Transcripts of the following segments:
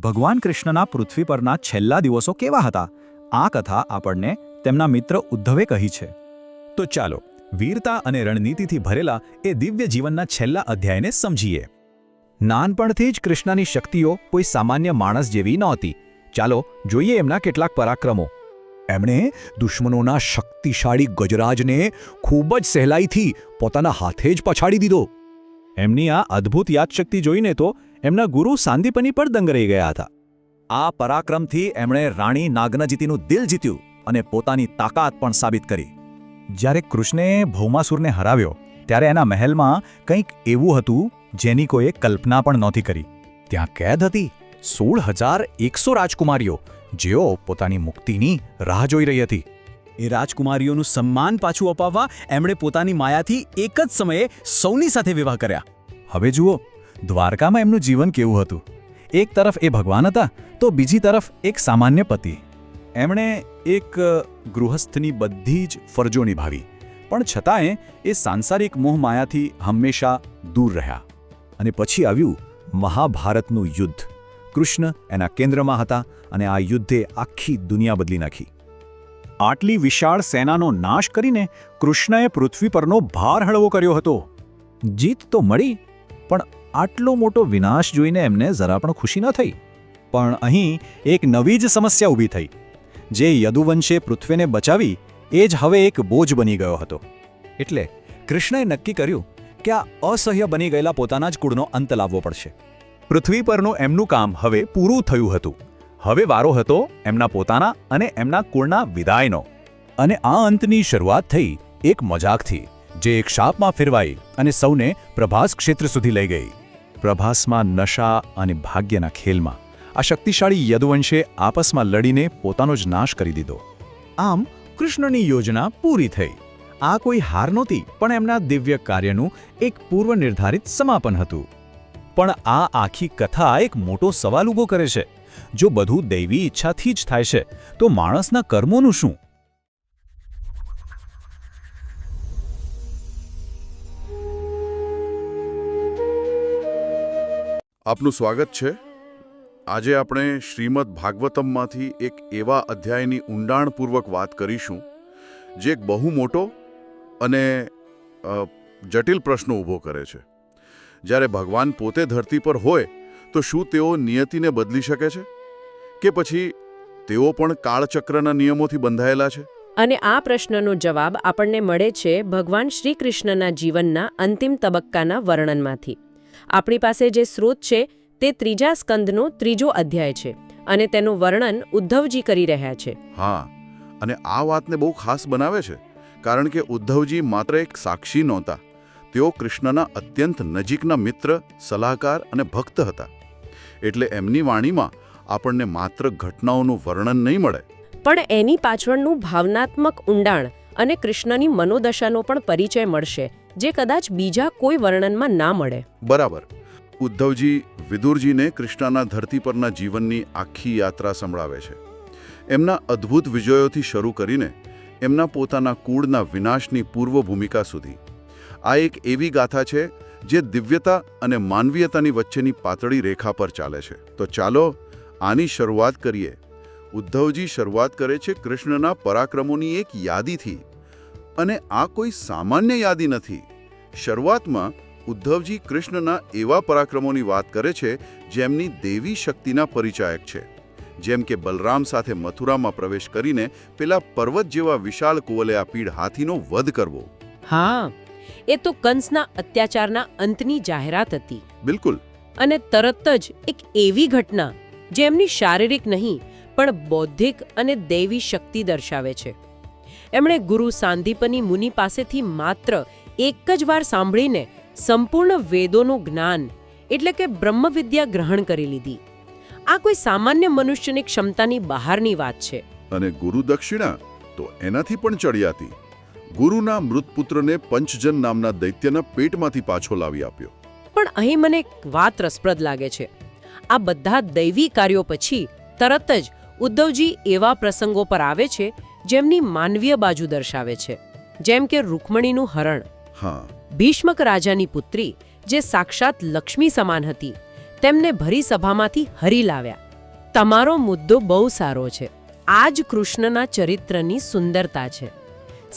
ભગવાન કૃષ્ણના પૃથ્વી પરના છેલ્લા દિવસો કેવા હતા આ કથા આપણને તેમના મિત્ર ઉદ્ધવે કહી છે. તો ચાલો વીરતા અને રણનીતિથી ભરેલા એ દિવ્ય જીવનના છેલ્લા અધ્યાયને સમજીએ. નાનપણથી જ કૃષ્ણની શક્તિઓ કોઈ સામાન્ય માણસ જેવી નહોતી. ચાલો જોઈએ એમના કેટલાક પરાક્રમો. એમણે દુશ્મનોના શક્તિશાળી ગજરાજને ખૂબ જ સહેલાઈથી પોતાના હાથે જ પછાડી દીધો. એમની આ અદ્ભુત યાદશક્તિ જોઈને તો એમના ગુરુ સાંદીપની પણ દંગ રહી ગયા હતા. આ પરાક્રમથી એમણે રાણી નાગનજીતીનું દિલ જીત્યું અને પોતાની તાકાત પણ સાબિત કરી. જ્યારે કૃષ્ણે ભૌમાસુરને હરાવ્યો ત્યારે એના મહેલમાં કંઈક એવું હતું જેની કોઈએ કલ્પના પણ નહોતી કરી. ત્યાં કેદ હતી 16,100 રાજકુમારીઓ જેઓ પોતાની મુક્તિની રાહ જોઈ રહી હતી. એ રાજકુમારીઓનું સન્માન પાછું અપાવવા એમણે પોતાની માયાથી એક જ સમયે સૌની સાથે વિવાહ કર્યા. હવે જુઓ દ્વારકામાં એમનું જીવન કેવું હતું. એક તરફ એ ભગવાન હતા તો બીજી તરફ એક સામાન્ય પતિ. એમણે એક ગૃહસ્થની બધી જ ફરજો નિભાવી પણ છતાંય એ સાંસારિક મોહમાયાથી હંમેશા દૂર રહ્યા. અને પછી આવ્યું મહાભારતનું યુદ્ધ. કૃષ્ણ એના કેન્દ્રમાં હતા અને આ યુદ્ધે આખી દુનિયા બદલી નાખી. આટલી વિશાળ સેનાનો નાશ કરીને કૃષ્ણએ પૃથ્વી પરનો ભાર હળવો કર્યો હતો. જીત તો મળી પણ આટલો મોટો વિનાશ જોઈને એમને જરા પણ ખુશી ન થઈ. પણ અહીં એક નવી જ સમસ્યા ઊભી થઈ. જે યદુવંશે પૃથ્વીને બચાવી એ જ હવે એક બોજ બની ગયો હતો. એટલે કૃષ્ણએ નક્કી કર્યું કે આ અસહ્ય બની ગયેલા પોતાના જ કુળનો અંત લાવવો પડશે. પૃથ્વી પરનું એમનું કામ હવે પૂરું થયું હતું. હવે વારો હતો એમના પોતાના અને એમના કુળના વિદાયનો. અને આ અંતની શરૂઆત થઈ એક મજાકથી જે એક શાપમાં ફેરવાઈ અને સૌને પ્રભાસ ક્ષેત્ર સુધી લઈ ગઈ. પ્રભાસમાં નશા અને ભાગ્યના ખેલમાં આ શક્તિશાળી યદુવંશે આપસમાં લડીને પોતાનો જ નાશ કરી દીધો. આમ કૃષ્ણની યોજના પૂરી થઈ. આ કોઈ હાર નહોતી પણ એમના દિવ્ય કાર્યનું એક પૂર્વ નિર્ધારિત સમાપન હતું. પણ આ આખી કથા એક મોટો સવાલ ઊભો કરે છે. જો બધું દૈવી ઈચ્છાથી જ થાય છે તો માણસના કર્મોનું શું? આપનું સ્વાગત છે. આજે આપણે શ્રીમદ ભાગવતમમાંથી એક એવા અધ્યાયની ઊંડાણપૂર્વક વાત કરીશું જે એક બહુ મોટો અને જટિલ પ્રશ્ન ઊભો કરે છે. જ્યારે ભગવાન પોતે ધરતી પર હોય તો શું તેઓ નિયતિને બદલી શકે છે કે પછી તેઓ પણ કાળચક્રના નિયમોથી બંધાયેલા છે? અને આ પ્રશ્નનો જવાબ આપણને મળે છે ભગવાન શ્રી કૃષ્ણના જીવનના અંતિમ તબક્કાના વર્ણનમાંથી. આપણી પાસે જે સ્ત્રોત છે તે 3જા સ્કંદનો 3જો અધ્યાય છે અને તેનું વર્ણન ઉદ્ધવજી કરી રહ્યા છે. હા, અને આ વાતને બહુ ખાસ બનાવે છે કારણ કે ઉદ્ધવજી માત્ર એક સાક્ષી નહોતા. તેઓ કૃષ્ણના અત્યંત નજીકના મિત્ર, સલાહકાર અને ભક્ત હતા. એટલે એમની વાણીમાં આપણને માત્ર ઘટનાઓનું વર્ણન નહીં મળે પણ એની પાછળનું ભાવનાત્મક ઊંડાણ અને કૃષ્ણની મનોદશાનો પણ પરિચય મળશે જે કદાચ બીજા કોઈ વર્ણનમાં ના મળે. બરાબર. ઉદ્ધવજી વિદુરજીને કૃષ્ણના ધરતી પરના જીવનની આખી યાત્રા સંભળાવે છે. એમના અદ્ભુત વિજયોથી શરૂ કરીને એમના પોતાના કુળના વિનાશની પૂર્વ ભૂમિકા સુધી. આ એક એવી ગાથા છે જે દિવ્યતા અને માનવીયતાની વચ્ચેની પાતળી રેખા પર ચાલે છે. તો ચાલો આની શરૂઆત કરીએ. ઉદ્ધવજી શરૂઆત કરે છે કૃષ્ણના પરાક્રમોની એક યાદીથી. અને આ કોઈ સામાન્ય યાદી નથી. શરૂઆતમાં ઉદ્ધવજી કૃષ્ણના એવા પરાક્રમોની વાત કરે છે જેમની દેવી શક્તિના પરિચાયક છે. જેમ કે બલરામ સાથે મથુરામાં પ્રવેશ કરીને પેલા પર્વત જેવા વિશાળ કુવલયાપીડ હાથીનો વધ કરવો. હા, એ તો કંસના અત્યાચારના અંતની જાહેરાત હતી. બિલકુલ. અને તરત જ એક એવી ઘટના જે એમની શારીરિક નહીં પણ બૌદ્ધિક અને દૈવી શક્તિ દર્શાવે છે. એમણે ગુરુ સાંદીપની મુનિ પાસેથી માત્ર એક જ વાર સાંભળીને સંપૂર્ણ વેદોનું જ્ઞાન એટલે કે બ્રહ્મવિદ્યા ગ્રહણ કરી લીધી. આ કોઈ સામાન્ય મનુષ્યની ક્ષમતાની બહારની વાત છે. અને ગુરુ દક્ષિણા તો એનાથી પણ ચડિયાતી. ગુરુના મૃતપુત્રને પંચજન નામના દૈત્યના પેટમાંથી પાછો લાવી આપ્યો. પણ અહીં મને એક વાત રસપ્રદ લાગે છે. આ બધા દૈવી કાર્યો પછી તરત જ ઉદ્ધવજી એવા પ્રસંગો પર આવે છે જેમની માનવીય બાજુ દર્શાવે છે. જેમ કે રૂકમણીનું હરણ, ભીષ્મક રાજાની પુત્રી જે સાક્ષાત લક્ષ્મી સમાન હતી તેમને ભરી સભામાંથી હરી લાવ્યા, તમારો મુદ્દો બહુ સારો છે. આ જ કૃષ્ણના ચરિત્રની સુંદરતા છે.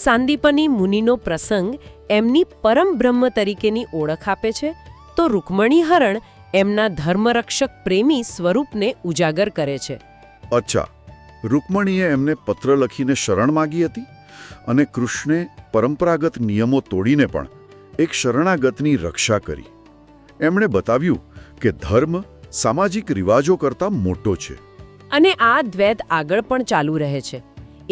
સાંદીપની મુનિનો પ્રસંગ એમની પરમ બ્રહ્મ તરીકેની ઓળખ આપે છે, તો રૂકમણી હરણ એમના ધર્મરક્ષક પ્રેમી સ્વરૂપને ઉજાગર કરે છે. અચ્છા, રૂકમણીએ એમને પત્ર લખીને શરણ માગી હતી અને કૃષ્ણે પરંપરાગત નિયમો તોડીને પણ એક શરણાગતની રક્ષા કરી. એમણે બતાવ્યું કે ધર્મ સામાજિક રિવાજો કરતાં મોટો છે. અને આ દ્વૈત આગળ પણ ચાલુ રહે છે.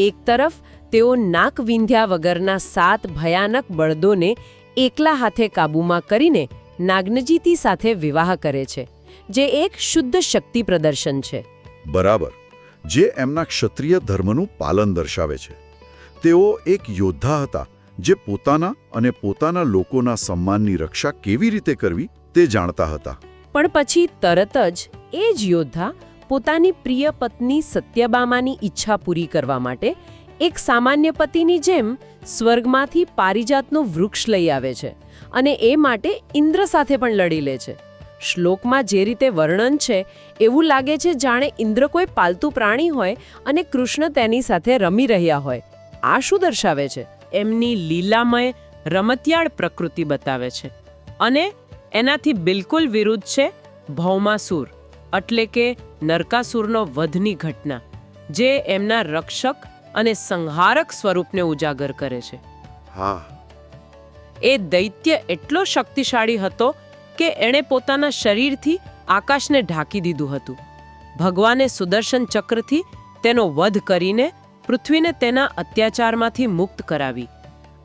એક તરફ તેઓ નાક વિંધ્યા વગરના 7 ભયાનક બળદોને એકલા હાથે કાબૂમાં કરીને નાગનજીતી સાથે વિવાહ કરે છે, જે એક શુદ્ધ શક્તિ પ્રદર્શન છે. બરાબર, જે એમના ક્ષત્રિય ધર્મનું પાલન દર્શાવે છે. તેઓ એક યોદ્ધા હતા જે પોતાના અને પોતાના લોકોના સન્માનની રક્ષા કેવી રીતે કરવી તે જાણતા હતા. પણ પછી તરત જ એ જ યોદ્ધા પોતાની પ્રિય પત્ની સત્યભામાની ઈચ્છા પૂરી કરવા માટે એક સામાન્ય પતિની જેમ સ્વર્ગમાંથી પારિજાતનું વૃક્ષ લઈ આવે છે અને એ માટે ઇન્દ્ર સાથે પણ લડી લે છે. શ્લોકમાં જે રીતે વર્ણન છે એવું લાગે છે જાણે ઇન્દ્ર કોઈ પાલતુ પ્રાણી હોય અને કૃષ્ણ તેની સાથે રમી રહ્યા હોય. આ શું દર્શાવે છે? એમની લીલામય રમતિયાળ પ્રકૃતિ બતાવે છે. અને એનાથી બિલકુલ વિરુદ્ધ છે ભૌમાસુર, એટલે કે નરકાસુરનો વધની ઘટના, જે એમના રક્ષક અને સંહારક સ્વરૂપને ઉજાગર કરે છે. હા, એ દૈત્ય એટલો શક્તિશાળી હતો કે એણે પોતાના શરીરથી આકાશને ઢાંકી દીધું હતું. ભગવાને સુદર્શન ચક્રથી તેનો વધ કરીને પૃથ્વીને તેના અત્યાચારમાંથી મુક્ત કરાવી.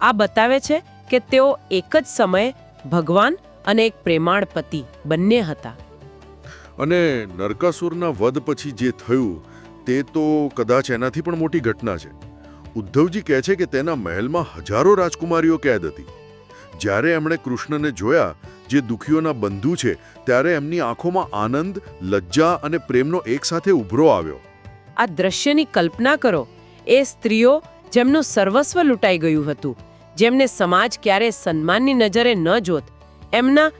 આ બતાવે છે કે તેઓ એક જ સમયે ભગવાન અને એક પ્રેમાળ પતિ બંને હતા. અને નરકાસુરના વધ પછી જે થયું તે તો કદાચ એનાથી પણ મોટી ઘટના છે. ઉદ્ધવજી કહે છે કે તેના મહેલમાં હજારો રાજકુમારીઓ કેદ હતી. જ્યારે એમણે કૃષ્ણને જોયા, જે દુખીઓના બંધુ છે, ત્યારે એમની આંખોમાં આનંદ, લજ્જા અને પ્રેમનો એકસાથે ઉભરો આવ્યો. આ દ્રશ્યની કલ્પના કરો. એ સ્ત્રીઓ જેમનું સર્વસ્વ લૂંટાઈ ગયું હતું, જેમને સમાજ ક્યારે સન્માનની નજરે ન જોત, એમના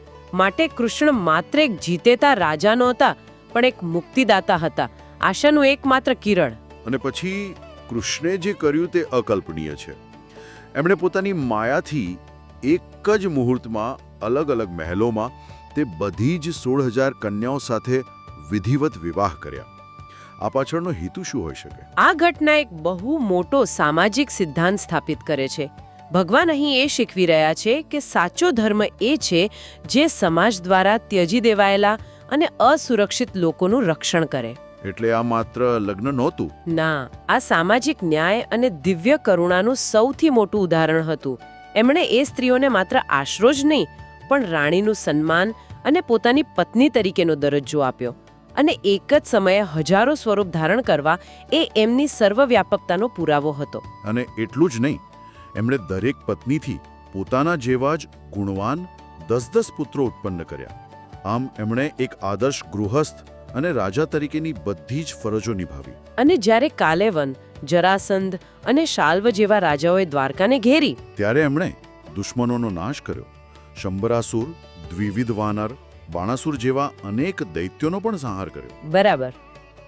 માટે કૃષ્ણ માત્ર એક જીતેતા રાજા નહોતા, પણ એક મુક્તિદાતા હતા, આશાનું એકમાત્ર કિરણ. અને પછી કૃષ્ણે જે કર્યું તે અકલ્પનીય છે. એમણે પોતાની માયાથી એક જ મુહૂર્તમાં અલગ અલગ મહેલોમાં તે બધી જ 16,000 કન્યાઓ સાથે વિધિવત વિવાહ કર્યા. આ પાછળનો હેતુ શું હોઈ શકે? આ ઘટના એક બહુ મોટો સામાજિક સિદ્ધાંત સ્થાપિત કરે છે. ભગવાન અહીં એ શીખવી રહ્યા છે કે સાચો ધર્મ એ છે જે સમાજ દ્વારા ત્યજી દેવાયેલા અને અસુરક્ષિત લોકોનું રક્ષણ કરે. એટલે આ માત્ર લગ્ન નહોતું. ના, આ સામાજિક ન્યાય અને દિવ્ય કરુણાનું સૌથી મોટું ઉદાહરણ હતું. એમણે એ સ્ત્રીઓને માત્ર આશરો જ નહીં, પણ રાણીનું સન્માન અને પોતાની પત્ની તરીકેનો દરજ્જો આપ્યો. અને એક જ સમયે હજારો સ્વરૂપ ધારણ કરવા એ એમની સર્વવ્યાપકતાનો પુરાવો હતો. અને એટલું જ નહીં, એમણે દરેક પત્નીથી પોતાના જેવા જ ગુણવાન 10-10 પુત્રો ઉત્પન્ન કર્યા. આમ એમણે એક આદર્શ ગૃહસ્થ અને રાજા તરીકેની બધી જ ફરજો નિભાવી. અને જ્યારે કાલેવન, જરાસંધ અને શાલ્વ જેવા રાજાઓએ દ્વારકાને ઘેરી, ત્યારે એમણે દુશ્મનોનો નાશ કર્યો. શંબરાસુર, દ્વિવિધ વાનર, બાણાસુર જેવા અનેક દૈત્યોનો પણ સંહાર કર્યો. બરાબર.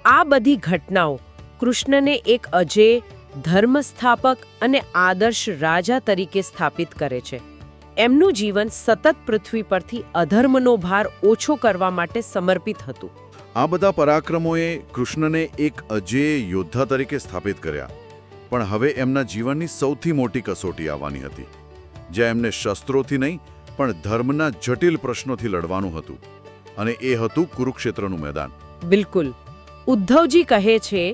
આ બધી ઘટનાઓ કૃષ્ણને એક અજેય, ધર્મસ્થાપક અને આદર્શ રાજા તરીકે સ્થાપિત કરે છે. એમનું જીવન સતત પૃથ્વી પરથી અધર્મનો ભાર ઓછો કરવા માટે સમર્પિત હતું. આ બધા પરાક્રમોએ કૃષ્ણને એક અજેય યોદ્ધા તરીકે સ્થાપિત કર્યા. પણ હવે એમના જીવનની સૌથી મોટી કસોટી આવવાની હતી, જ્યાં એમને શસ્ત્રોથી નહીં પણ ધર્મના જટિલ પ્રશ્નોથી લડવાનું હતું. અને એ હતું કુરુક્ષેત્રનું મેદાન. બિલકુલ. ઉદ્ધવજી કહે છે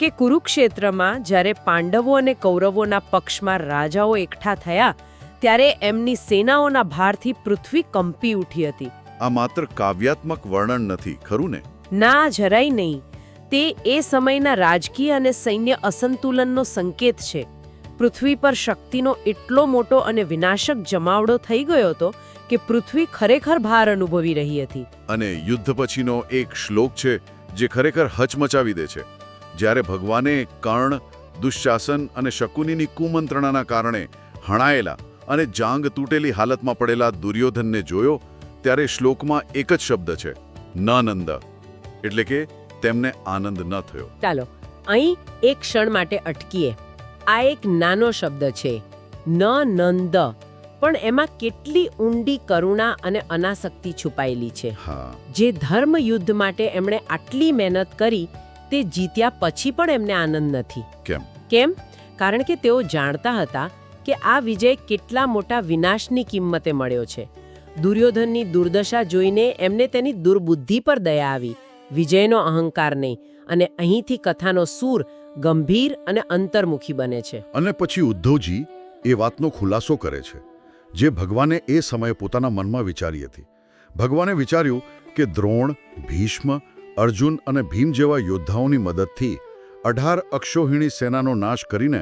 કે કુરુક્ષેત્રમાં જ્યારે પાંડવો અને કૌરવોના પક્ષમાં રાજાઓ એકઠા થયા, ત્યારે એમની સેનાઓના ભારથી પૃથ્વી કંપી ઉઠી હતી. આ માત્ર કાવ્યાત્મક વર્ણન નથી, ખરું ને? ના, જરાય નહીં. તે એ સમયના રાજકીય અને સૈન્ય અસંતુલનનો સંકેત છે. પૃથ્વી પર શક્તિનો એટલો મોટો અને વિનાશક જમાવડો થઈ ગયો હતો કે પૃથ્વી ખરેખર ભાર અનુભવી રહી હતી. અને યુદ્ધ પછીનો એક શ્લોક છે જે ખરેખર હચમચાવી દે છે. જ્યારે ભગવાને કર્ણ, દુશ્શાસન અને શકુનીની કુમંત્રણાના કારણે હણાયેલા અને જાંગ તૂટેલી હાલતમાં પડેલા દુર્યોધનને જોયો, ત્યારે શ્લોકમાં એક જ શબ્દ છે, ન નંદ. એટલે કે તેમને આનંદ ન થયો. ચાલો અહીં એક ક્ષણ માટે અટકીએ. આ એક નાનો શબ્દ છે નંદ, પણ એમાં કેટલી ઊંડી કરુણા અને અનાસક્તિ છુપાયેલી છે. હા, જે ધર્મ યુદ્ધ માટે એમણે આટલી મહેનત કરી તે જીત્યા પછી પણ એમને આનંદ નથી. કેમ? કારણ કે તેઓ જાણતા હતા કે આ વિજય કેટલા મોટા વિનાશની કિંમતે મળ્યો છે. દુર્યોધનની દુર્દશા જોઈને એમને તેની દુર્બુદ્ધિ પર દયા આવી, વિજયનો અહંકાર નહીં. અને અહીંથી કથાનો સૂર ગંભીર અને અંતર્મુખી બને છે. અને પછી ઉદ્ધવજી એ વાતનો ખુલાસો કરે છે જે ભગવાને એ સમયે પોતાના મનમાં વિચારી હતી. ભગવાને વિચાર્યું કે દ્રોણ, ભીષ્મ, અર્જુન અને ભીમ જેવા યોદ્ધાઓની મદદથી 18 અક્ષૌહિણી સેનાનો નાશ કરીને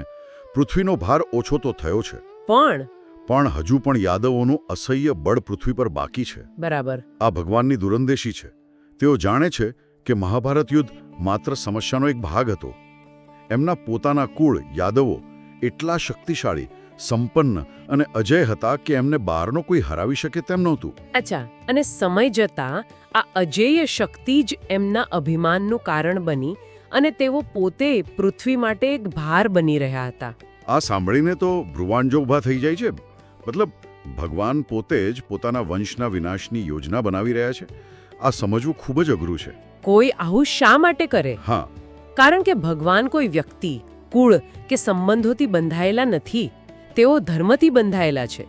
પૃથ્વીનો ભાર ઓછો તો થયો છે, પણ હજુ પણ યાદવોનું અસહ્ય બળ પૃથ્વી પર બાકી છે. બરાબર. આ ભગવાનની દુરંદેશી છે. તેઓ જાણે છે કે મહાભારત યુદ્ધ માત્ર સમસ્યાનો એક ભાગ હતો. એમના પોતાના કુળ યાદવો એટલા શક્તિશાળી, સંપન્ન અને અજય હતા કે એમને બહારનો કોઈ હરાવી શકે તેમ નહોતું. અચ્છા, અને સમય જતાં આ અજેય શક્તિ જ એમના અભિમાનનું કારણ બની અને તેઓ પોતે પૃથ્વી માટે એક ભાર બની રહ્યા હતા. આ સાંભળીને તો ભ્રુવાંજો ઊભા થઈ જાય છે. મતલબ ભગવાન પોતે જ પોતાના વંશના વિનાશની યોજના બનાવી રહ્યા છે. આ સમજવું ખૂબ જ અઘરું છે. કોઈ આવું શા માટે કરે? હા, કારણ કે ભગવાન કોઈ વ્યક્તિ, કુળ કે સંબંધોથી બંધાયેલા નથી. તેઓ ધર્મથી બંધાયેલા છે.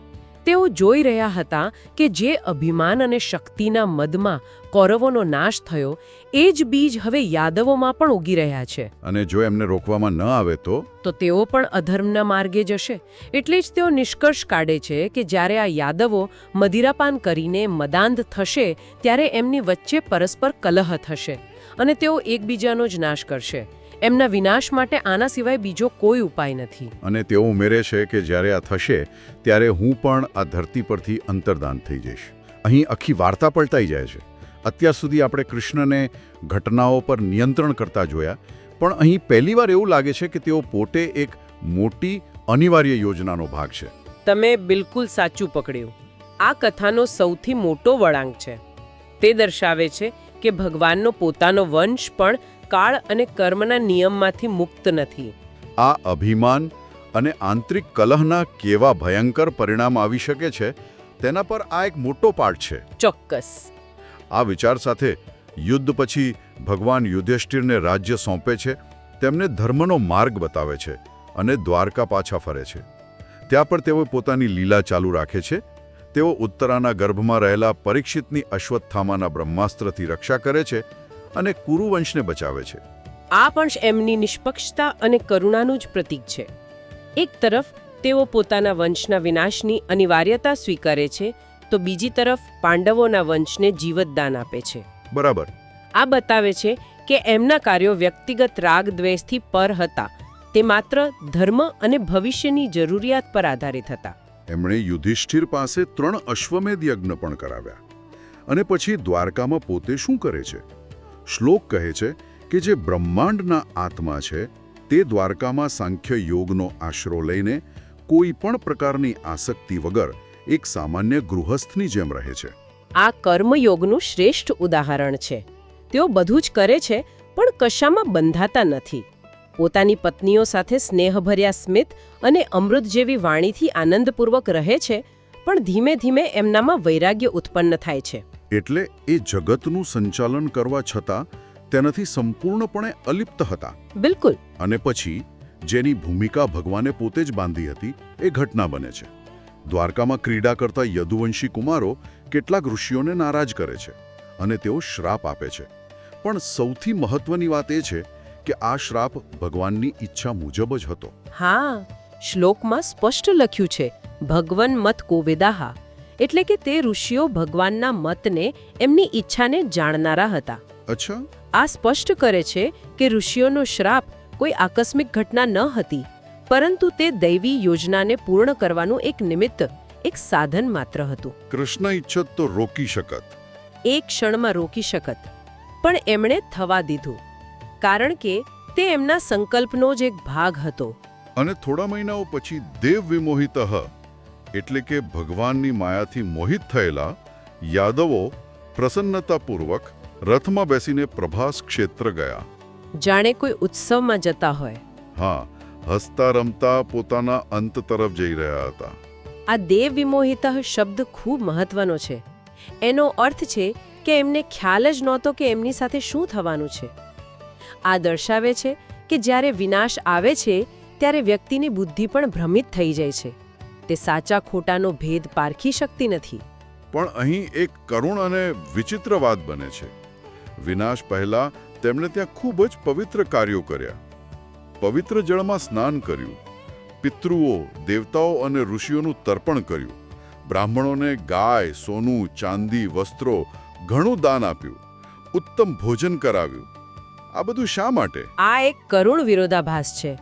તેઓ જોઈ રહ્યા હતા કે જે અભિમાન અને શક્તિના મદમાં કૌરવોનો નાશ થયો એ જ બીજ હવે યાદવોમાં પણ ઉગી રહ્યા છે. અને જો એમને રોકવામાં ન આવે તો તેઓ પણ અધર્મના માર્ગે જશે. એટલે જ તેઓ નિષ્કર્ષ કાઢે છે કે જ્યારે આ યાદવો મદિરાપાન કરીને મદાંધ થશે ત્યારે એમની વચ્ચે પરસ્પર કલહ થશે અને તેઓ એકબીજાનો જ નાશ કરશે. એમના વિનાશ માટે આના સિવાય બીજો કોઈ ઉપાય નથી. અને તેઓ ઉમેરે છે કે જ્યારે આ થશે ત્યારે હું પણ આ ધરતી પરથી અંતર્ધાન થઈ જઈશ. અહીં આખી વાર્તા પલટાઈ જાય છે. અત્યાર સુધી આપણે કૃષ્ણને ઘટનાઓ પર નિયંત્રણ કરતા જોયા, પણ અહીં પહેલીવાર એવું લાગે છે કે તેઓ પોતે એક મોટી અનિવાર્ય યોજનાનો ભાગ છે. તમે બિલકુલ સાચું પકડ્યું. આ કથાનો સૌથી મોટો વળાંક છે. તે દર્શાવે છે કે ભગવાનનો પોતાનો વંશ પણ કાળ અને કર્મના નિયમમાંથી મુક્ત નથી. આ અભિમાન અને આંતરિક કલહના કેવા ભયંકર પરિણામ આવી શકે છે તેના પર આ એક મોટો પાઠ છે. ચોક્કસ. આ વિચાર સાથે યુદ્ધ પછી ભગવાન યુધિષ્ઠિરને રાજ્ય સોંપે છે, તેમને ધર્મનો માર્ગ બતાવે છે અને દ્વારકા પાછા ફરે છે. ત્યાં પણ તેઓ પોતાની લીલા ચાલુ રાખે છે. તેઓ ઉત્તરાના ગર્ભમાં રહેલા પરીક્ષિતની અશ્વત્થામાના બ્રહ્માસ્ત્રથી રક્ષા કરે છે અને કુરુવંશને બચાવે છે. આ પણ એમની નિષ્પક્ષતા અને કરુણાનું જ પ્રતીક છે. એક તરફ તેઓ પોતાના વંશના વિનાશની અનિવાર્યતા સ્વીકારે છે તો બીજી તરફ પાંડવોના વંશને જીવતદાન આપે છે. બરાબર. આ બતાવે છે કે એમના કાર્યો વ્યક્તિગત રાગ દ્વેષથી પર હતા. તે માત્ર ધર્મ અને ભવિષ્યની જરૂરિયાત પર આધારિત હતા. એમણે યુધિષ્ઠિર પાસે 3 અશ્વમેધ યજ્ઞ પણ કરાવ્યા. અને પછી દ્વારકામાં પોતે શું કરે છે? શ્લોક કહે છે કે જે બ્રહ્માંડના આત્મા છે તે દ્વારકામાં સાંખ્ય યોગનો આશરો લઈને કોઈ પણ પ્રકારની આસક્તિ વગર એક સામાન્ય ગૃહસ્થની જેમ રહે છે. આ કર્મયોગનું શ્રેષ્ઠ ઉદાહરણ છે. તેઓ બધું જ કરે છે પણ કશામાં બંધાતા નથી. પોતાની પત્નીઓ સાથે સ્નેહભર્યા સ્મિત અને અમૃત જેવી વાણીથી આનંદપૂર્વક રહે છે, પણ ધીમે ધીમે એમનામાં વૈરાગ્ય ઉત્પન્ન થાય છે. એટલે એ જગતનું સંચાલન કરવા છતાં તેનાથી સંપૂર્ણપણે અલિપ્ત હતા. બિલકુલ. અને પછી જેની ભૂમિકા ભગવાને પોતે જ બાંધી હતી એ ઘટના બને છે. દ્વારકામાં ક્રીડા કરતા યદુવંશી કુમારો કેટલાક ઋષિઓને નારાજ કરે છે અને તેઓ શ્રાપ આપે છે. પણ સૌથી મહત્વની વાત એ છે કે આ શ્રાપ ભગવાનની ઈચ્છા મુજબ જ હતો. હા, શ્લોકમાં સ્પષ્ટ લખ્યું છે ભગવન મત કોવેદાહા, એટલે કે તે ઋષિઓ ભગવાનના મતને, એમની ઈચ્છાને જાણનારા હતા. અચ્છા. આ સ્પષ્ટ કરે છે કે ઋષિઓનો શ્રાપ કોઈ આકસ્મિક ઘટના ન હતી, પરંતુ તે દૈવી યોજનાને પૂર્ણ કરવાનું એક નિમિત્ત, એક સાધન માત્ર હતું. કૃષ્ણ ઈચ્છત તો રોકી શકત. એક ક્ષણમાં રોકી શકત, પણ એમણે થવા દીધું કારણ કે તે એમના સંકલ્પનો જ એક ભાગ હતો. અને થોડા મહિનાઓ પછી દેવ વિમોહિતઃ એટલે કે ભગવાનની માયાથી મોહિત થયેલા યાદવો પ્રસન્નતાપૂર્વક રથમાં બેસીને પ્રભાસ ક્ષેત્ર ગયા. જાણે કોઈ ઉત્સવમાં જતા હોય. હા, હસતા રમતા પોતાના અંત તરફ જઈ રહ્યા હતા. આ દેવ વિમોહિતઃ શબ્દ ખૂબ મહત્વનો છે. એનો અર્થ છે કે એમને ખ્યાલ જ નહોતો કે એમની સાથે શું થવાનું છે. આ દર્શાવે છે કે જ્યારે વિનાશ આવે છે ત્યારે વ્યક્તિની બુદ્ધિ પણ ભ્રમિત થઈ જાય છે. તે સાચા ખોટાનો ભેદ પારખી શકતી નથી. પણ અહીં એક કરુણ અને વિચિત્ર વાત બને છે. વિનાશ પહેલા તેમણે ત્યાં ખૂબ જ પવિત્ર કાર્યો કર્યા. પવિત્ર જળમાં સ્નાન કર્યું, પિતૃઓ, દેવતાઓ અને ઋષિઓનું તર્પણ કર્યું, બ્રાહ્મણોને ગાય, સોનું, ચાંદી, વસ્ત્રો, ઘણું દાન આપ્યું, ઉત્તમ ભોજન કરાવ્યું. આ બધું શા માટે? આ એક કરુણ વિરોધાભાસ છે.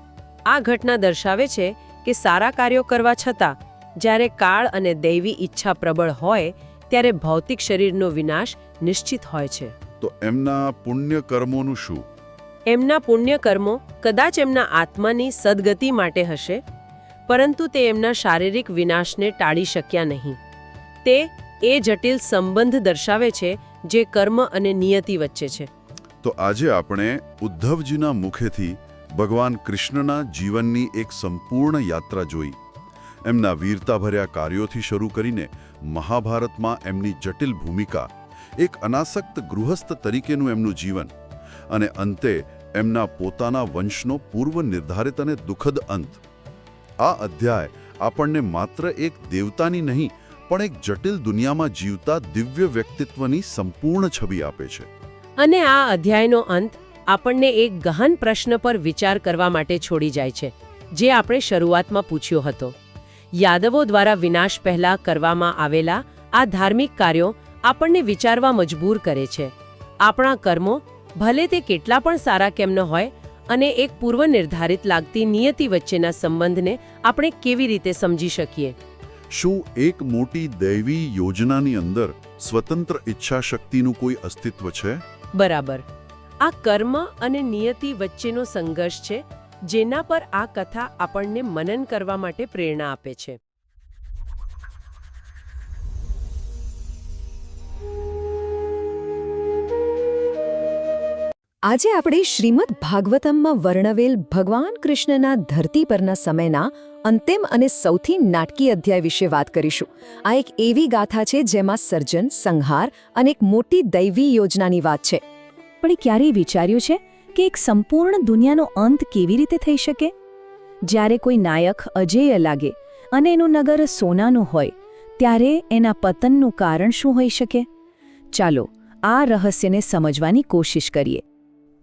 આ ઘટના દર્શાવે છે કે સારા કાર્યો કરવા છતાં જ્યારે કાળ અને દૈવી ઈચ્છા પ્રબળ હોય ત્યારે ભૌતિક શરીરનો વિનાશ નિશ્ચિત હોય છે. તો એમના પુણ્ય કર્મોનું શું? એમના પુણ્ય કર્મો કદાચ એમના આત્માની સદગતિ માટે હશે, પરંતુ તે એમના શારીરિક વિનાશને ટાળી શક્યા નહીં. તે એ જટિલ સંબંધ દર્શાવે છે જે કર્મ અને નિયતિ વચ્ચે છે. તો આજે આપણે ઉદ્ધવજીના મુખેથી ભગવાન કૃષ્ણના જીવનની એક સંપૂર્ણ યાત્રા જોઈ. એમના વીરતાભર્યા કાર્યોથી શરૂ કરીને મહાભારતમાં એમની જટિલ ભૂમિકા, એક અનાસક્ત ગૃહસ્થ તરીકેનું એમનું જીવન, અને અંતે એમના પોતાના વંશનો પૂર્વ નિર્ધારિત અને દુઃખદ અંત. આ અધ્યાય આપણને માત્ર એક દેવતાની નહીં પણ એક જટિલ દુનિયામાં જીવતા દિવ્ય વ્યક્તિત્વની સંપૂર્ણ છબી આપે છે. અને આ અધ્યાયનો અંત આપણને એક ગહન પ્રશ્ન પર વિચાર કરવા માટે છોડી જાય છે, જે આપણે શરૂઆતમાં પૂછ્યો હતો. યાદવો દ્વારા વિનાશ પહેલા કરવામાં આવેલા આ ધાર્મિક કાર્યો આપણને વિચારવા મજબૂર કરે છે. આપણા કર્મો, ભલે તે કેટલા પણ સારા કેમ ન હોય, અને એક પૂર્વ નિર્ધારિત લાગતી નિયતિ વચ્ચેના સંબંધને આપણે કેવી રીતે સમજી શકીએ? શું એક મોટી દૈવી યોજનાની અંદર સ્વતંત્ર ઈચ્છા શક્તિનું કોઈ અસ્તિત્વ છે? બરાબર. આ કર્મ અને નિયતિ વચ્ચેનો સંઘર્ષ છે જેના પર આ કથા આપણને મનન કરવા માટે પ્રેરણા આપે છે. આજે આપણે શ્રીમદ ભાગવતમમાં વર્ણવેલ ભગવાન કૃષ્ણના ધરતી પરના સમયના અંતિમ અને સૌથી નાટકી અધ્યાય વિશે વાત કરીશું. આ એક એવી ગાથા છે જેમાં સર્જન, સંહાર અને એક મોટી દૈવી યોજનાની વાત છે. પણ એ ક્યારેય વિચાર્યું છે કે એક સંપૂર્ણ દુનિયાનો અંત કેવી રીતે થઈ શકે? જ્યારે કોઈ નાયક અજેય લાગે અને એનું નગર સોનાનું હોય, ત્યારે એના પતનનું કારણ શું હોઈ શકે? ચાલો આ રહસ્યને સમજવાની કોશિશ કરીએ.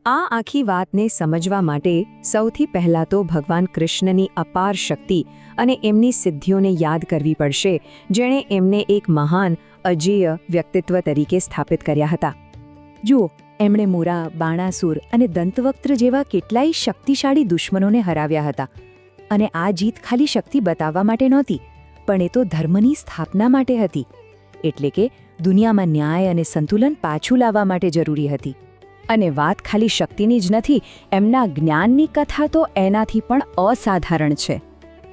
આ આખી વાતને સમજવા માટે સૌથી પહેલાં તો ભગવાન કૃષ્ણની અપાર શક્તિ અને એમની સિદ્ધિઓને યાદ કરવી પડશે, જેણે એમને એક મહાન અજેય વ્યક્તિત્વ તરીકે સ્થાપિત કર્યા હતા. જુઓ, એમણે મુરા, બાણાસુર અને દંતવક્ત્ર જેવા કેટલાય શક્તિશાળી દુશ્મનોને હરાવ્યા હતા. અને આ જીત ખાલી શક્તિ બતાવવા માટે નહોતી, પણ એ તો ધર્મની સ્થાપના માટે હતી. એટલે કે દુનિયામાં ન્યાય અને સંતુલન પાછું લાવવા માટે જરૂરી હતી. અને વાત ખાલી શક્તિની જ નથી, એમના જ્ઞાનની કથા તો એનાથી પણ અસાધારણ છે.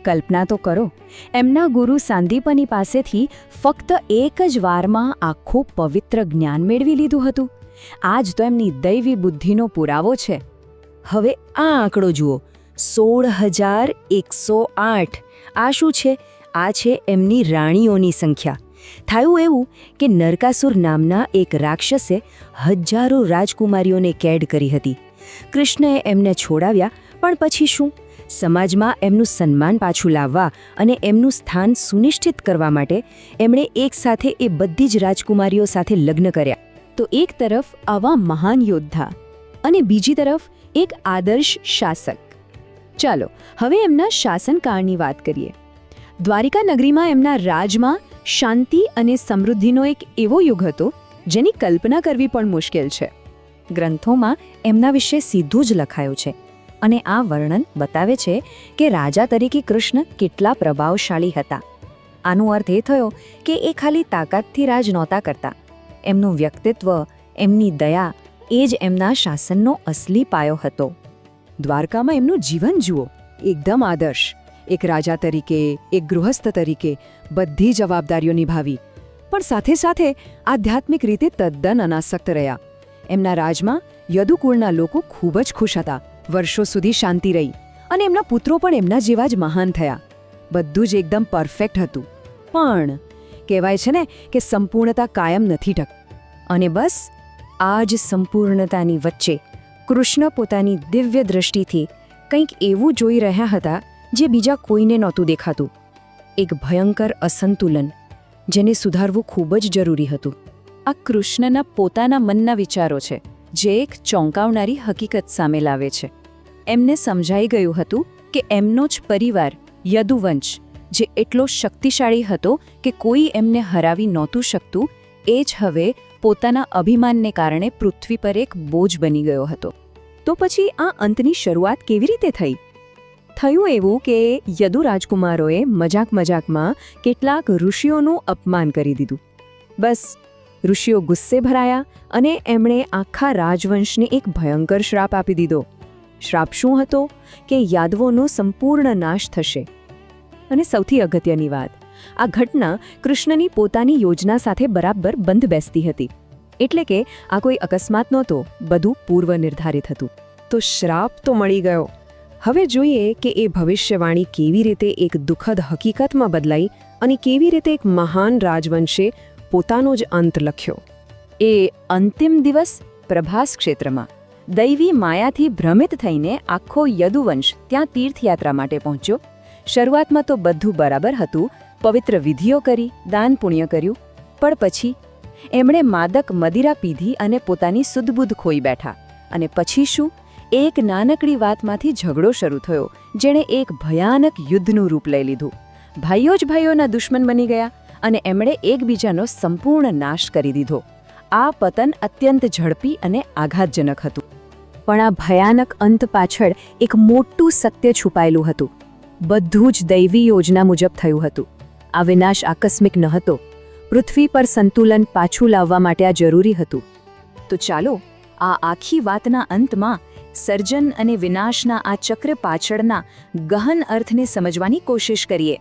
કલ્પના તો કરો, એમના ગુરુ સાંદીપની પાસેથી ફક્ત એક જ વારમાં આખું પવિત્ર જ્ઞાન મેળવી લીધું હતું. આ જ તો એમની દૈવી બુદ્ધિનો પુરાવો છે. હવે આ આંકડો જુઓ, 16,108. આ શું છે? આ છે એમની રાણીઓની સંખ્યા. થયું એવું કે નરકાસુર નામના એક રાક્ષસે હજારો રાજકુમારીઓને કેદ કરી હતી. કૃષ્ણએ એમને છોડાવ્યા, પણ પછી શું? સમાજમાં એમનું સન્માન પાછું લાવવા અને એમનું સ્થાન સુનિશ્ચિત કરવા માટે એમણે એકસાથે એ બધી જ રાજકુમારીઓ સાથે લગ્ન કર્યા. તો એક તરફ આવા મહાન યોદ્ધા અને બીજી તરફ એક આદર્શ શાસક. ચાલો હવે એમના શાસનકાળની વાત કરીએ. દ્વારિકા નગરીમાં એમના રાજમાં શાંતિ અને સમૃદ્ધિનો એક એવો યુગ હતો જેની કલ્પના કરવી પણ મુશ્કેલ છે. ગ્રંથોમાં એમના વિશે સીધું જ લખાયું છે, અને આ વર્ણન બતાવે છે કે રાજા તરીકે કૃષ્ણ કેટલા પ્રભાવશાળી હતા. આનો અર્થ એ થયો કે એ ખાલી તાકાતથી રાજ નહોતા કરતા. એમનું વ્યક્તિત્વ, એમની દયા એ જ એમના શાસનનો અસલી પાયો હતો. દ્વારકામાં એમનું જીવન જુઓ, એકદમ આદર્શ. એક રાજા તરીકે, એક ગૃહસ્થ તરીકે બધી જવાબદારીઓ નિભાવી, પણ સાથે સાથે આધ્યાત્મિક રીતે તદ્દન અનાસક્ત રહ્યા. એમના રાજમાં યદુકુળના લોકો ખૂબ જ ખુશ હતા. વર્ષો સુધી શાંતિ રહી અને એમના પુત્રો પણ એમના જેવા જ મહાન થયા. બધું જ એકદમ પરફેક્ટ હતું. પણ કહેવાય છે ને કે સંપૂર્ણતા કાયમ નથી ટક. અને બસ આ જ સંપૂર્ણતાની વચ્ચે કૃષ્ણ પોતાની દિવ્ય દ્રષ્ટિથી કંઈક એવું જોઈ રહ્યા હતા જે બીજા કોઈને નહોતું દેખાતું. એક ભયંકર અસંતુલન જેને સુધારવું ખૂબ જ જરૂરી હતું. આ કૃષ્ણના પોતાના મનના વિચારો છે જે એક ચોંકાવનારી હકીકત સામે લાવે છે. એમને સમજાઈ ગયું હતું કે એમનો જ પરિવાર યદુવંશ જે એટલો શક્તિશાળી હતો કે કોઈ એમને હરાવી નહોતું શકતું, એ જ હવે પોતાના અભિમાનને કારણે પૃથ્વી પર એક બોજ બની ગયો હતો. તો પછી આ અંતની શરૂઆત કેવી રીતે થઈ? થયું એવું કે યદુ રાજકુમારોએ મજાકમાં કેટલાક ઋષિઓનું અપમાન કરી દીધું. બસ ઋષિઓ ગુસ્સે ભરાયા અને એમણે આખા રાજવંશને એક ભયંકર શ્રાપ આપી દીધો. શ્રાપ શું હતો? કે યાદવોનો સંપૂર્ણ નાશ થશે. અને સૌથી અગત્યની વાત, આ ઘટના કૃષ્ણની પોતાની યોજના સાથે બરાબર બંધ બેસતી હતી. એટલે કે આ કોઈ અકસ્માત નહોતો, બધું પૂર્વ નિર્ધારિત હતું. તો શ્રાપ તો મળી ગયો. હવે જોઈએ કે એ ભવિષ્યવાણી કેવી રીતે એક દુઃખદ હકીકતમાં બદલાઈ અને કેવી રીતે એક મહાન રાજવંશે પોતાનો જ અંત લખ્યો. એ અંતિમ દિવસ પ્રભાસ ક્ષેત્રમાં દૈવી માયાથી ભ્રમિત થઈને આખો યદુવંશ ત્યાં તીર્થયાત્રા માટે પહોંચ્યો. શરૂઆતમાં તો બધું બરાબર હતું, પવિત્ર વિધિઓ કરી, દાન પુણ્ય કર્યું. પણ પછી એમણે માદક મદિરા પીધી અને પોતાની સુધબુધ ખોઈ બેઠા. અને પછી શું? એક નાનકડી વાતમાંથી ઝઘડો શરૂ થયો જેણે એક ભયાનક યુદ્ધનું રૂપ લઈ લીધું. ભાઈઓ જ ભાઈઓના દુશ્મન બની ગયા અને એમણે એકબીજાનો સંપૂર્ણ નાશ કરી દીધો. આ પતન અત્યંત ઝડપી અને આઘાતજનક હતું. પણ આ ભયાનક અંત પાછળ એક મોટું સત્ય છુપાયેલું હતું. બધું જ દૈવી યોજના મુજબ થયું હતું. આ વિનાશ આકસ્મિક ન હતો. પૃથ્વી પર સંતુલન પાછું લાવવા માટે આ જરૂરી હતું. તો ચાલો આ આખી વાતના અંતમાં સર્જન અને વિનાશના આ ચક્ર પાછળના ગહન અર્થને સમજવાની કોશિશ કરીએ.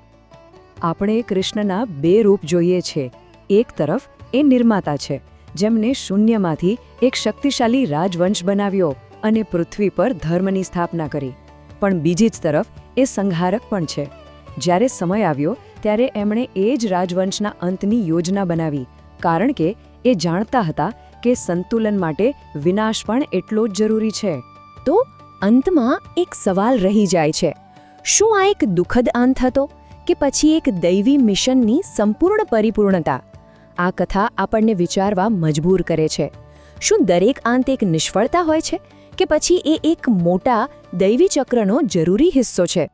આપણે કૃષ્ણના બે રૂપ જોઈએ છે. એક તરફ એ નિર્માતા છે જેમને શૂન્યમાંથી એક શક્તિશાળી રાજવંશ બનાવ્યો અને પૃથ્વી પર ધર્મની સ્થાપના કરી. પણ બીજી જ તરફ એ સંહારક પણ છે. જ્યારે સમય આવ્યો ત્યારે એમણે એ જ રાજવંશના અંતની યોજના બનાવી, કારણ કે એ જાણતા હતા કે સંતુલન માટે વિનાશ પણ એટલો જ જરૂરી છે. તો અંતમાં એક સવાલ રહી જાય છે, શું આ એક દુઃખદ અંત હતો કે પછી એક દૈવી મિશનની સંપૂર્ણ પરિપૂર્ણતા? આ કથા આપણને વિચારવા મજબૂર કરે છે. શું દરેક અંત એક નિષ્ફળતા હોય છે કે પછી એ એક મોટા દૈવી ચક્રનો જરૂરી હિસ્સો છે?